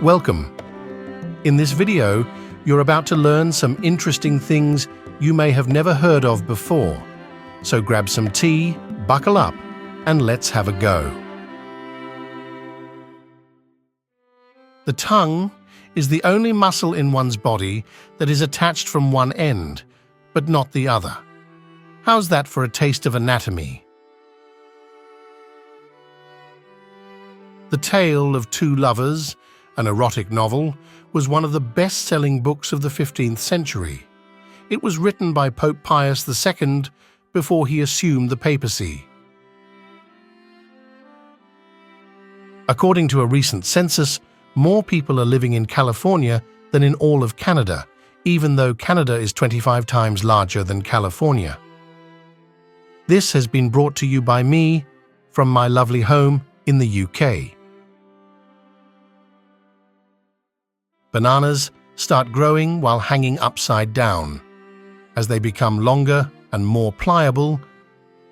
Welcome. In this video, you're about to learn some interesting things you may have never heard of before. So grab some tea, buckle up, and let's have a go. The tongue is the only muscle in one's body that is attached from one end, but not the other. How's that for a taste of anatomy? The Tale of Two Lovers, an erotic novel, was one of the best-selling books of the 15th century. It was written by Pope Pius II before he assumed the papacy. According to a recent census, more people are living in California than in all of Canada, even though Canada is 25 times larger than California. This has been brought to you by me from my lovely home in the UK. Bananas start growing while hanging upside down. As they become longer and more pliable,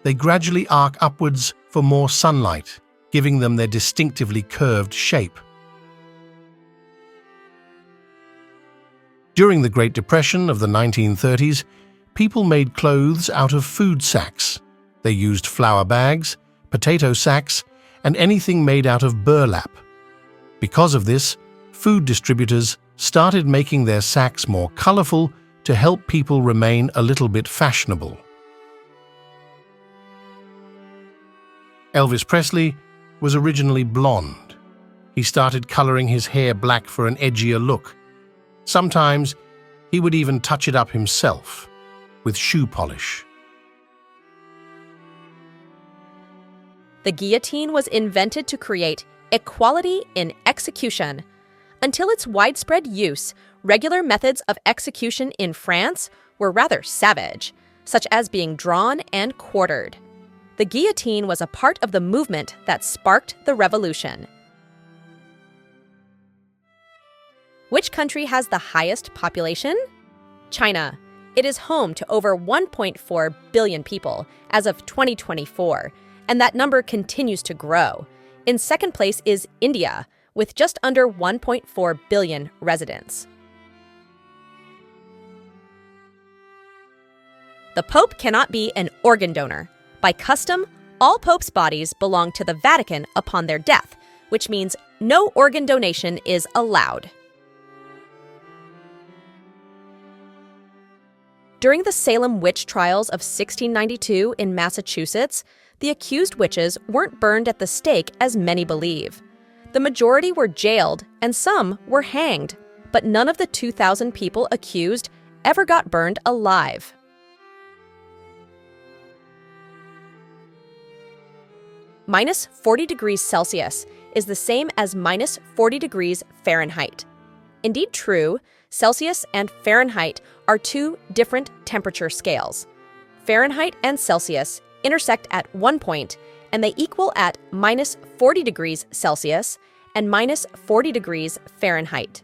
they gradually arc upwards for more sunlight, giving them their distinctively curved shape. During the Great Depression of the 1930s, people made clothes out of food sacks. They used flour bags, potato sacks, and anything made out of burlap. Because of this, food distributors started making their sacks more colorful to help people remain a little bit fashionable. Elvis Presley was originally blonde. He started coloring his hair black for an edgier look. Sometimes he would even touch it up himself with shoe polish. The guillotine was invented to create equality in execution. Until its widespread use, regular methods of execution in France were rather savage, such as being drawn and quartered. The guillotine was a part of the movement that sparked the revolution. Which country has the highest population? China. It is home to over 1.4 billion people as of 2024, and that number continues to grow. In second place is India, with just under 1.4 billion residents. The Pope cannot be an organ donor. By custom, all Pope's bodies belong to the Vatican upon their death, which means no organ donation is allowed. During the Salem witch trials of 1692 in Massachusetts, the accused witches weren't burned at the stake as many believe. The majority were jailed and some were hanged, but none of the 2,000 people accused ever got burned alive. Minus 40 degrees Celsius is the same as minus 40 degrees Fahrenheit. Indeed true, Celsius and Fahrenheit are two different temperature scales. Fahrenheit and Celsius intersect at one point, and they equal at minus 40 degrees Celsius and minus 40 degrees Fahrenheit.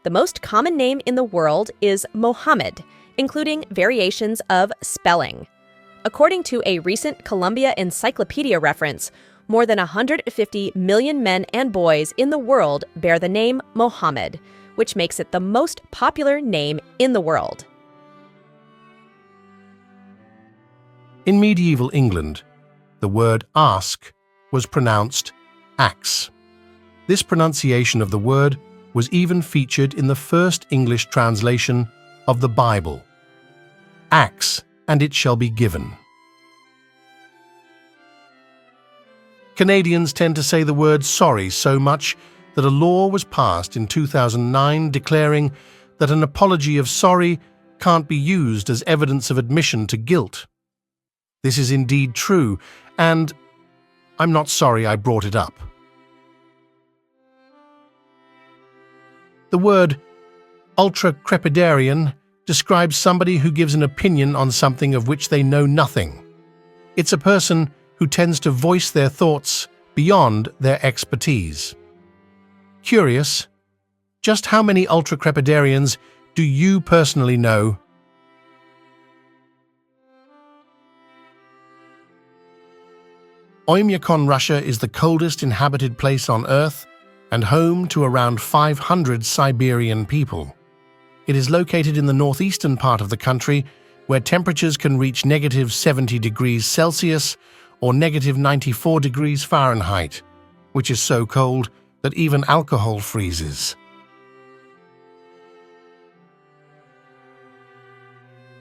The most common name in the world is Mohammed, including variations of spelling. According to a recent Columbia Encyclopedia reference, more than 150 million men and boys in the world bear the name Mohammed, which makes it the most popular name in the world. In medieval England, the word ask was pronounced axe. This pronunciation of the word was even featured in the first English translation of the Bible. Axe, and it shall be given. Canadians tend to say the word sorry so much that a law was passed in 2009 declaring that an apology of sorry can't be used as evidence of admission to guilt. This is indeed true, and I'm not sorry I brought it up. The word ultra-crepidarian describes somebody who gives an opinion on something of which they know nothing. It's a person who tends to voice their thoughts beyond their expertise. Curious, just how many ultra-crepidarians do you personally know? Oymyakon, Russia is the coldest inhabited place on Earth and home to around 500 Siberian people. It is located in the northeastern part of the country, where temperatures can reach -70 degrees Celsius or -94 degrees Fahrenheit, which is so cold that even alcohol freezes.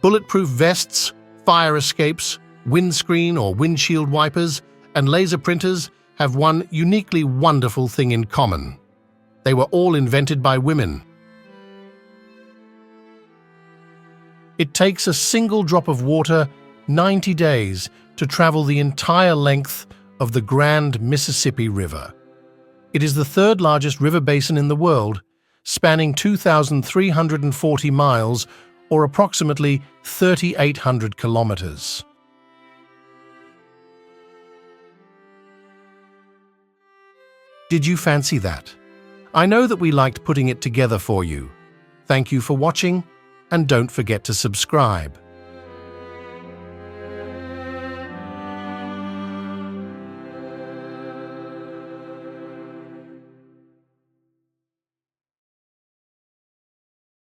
Bulletproof vests, fire escapes, windscreen or windshield wipers, and laser printers have one uniquely wonderful thing in common. They were all invented by women. It takes a single drop of water 90 days to travel the entire length of the Grand Mississippi River. It is the third largest river basin in the world, spanning 2,340 miles or approximately 3,800 kilometers. Did you fancy that? I know that we liked putting it together for you. Thank you for watching, and don't forget to subscribe.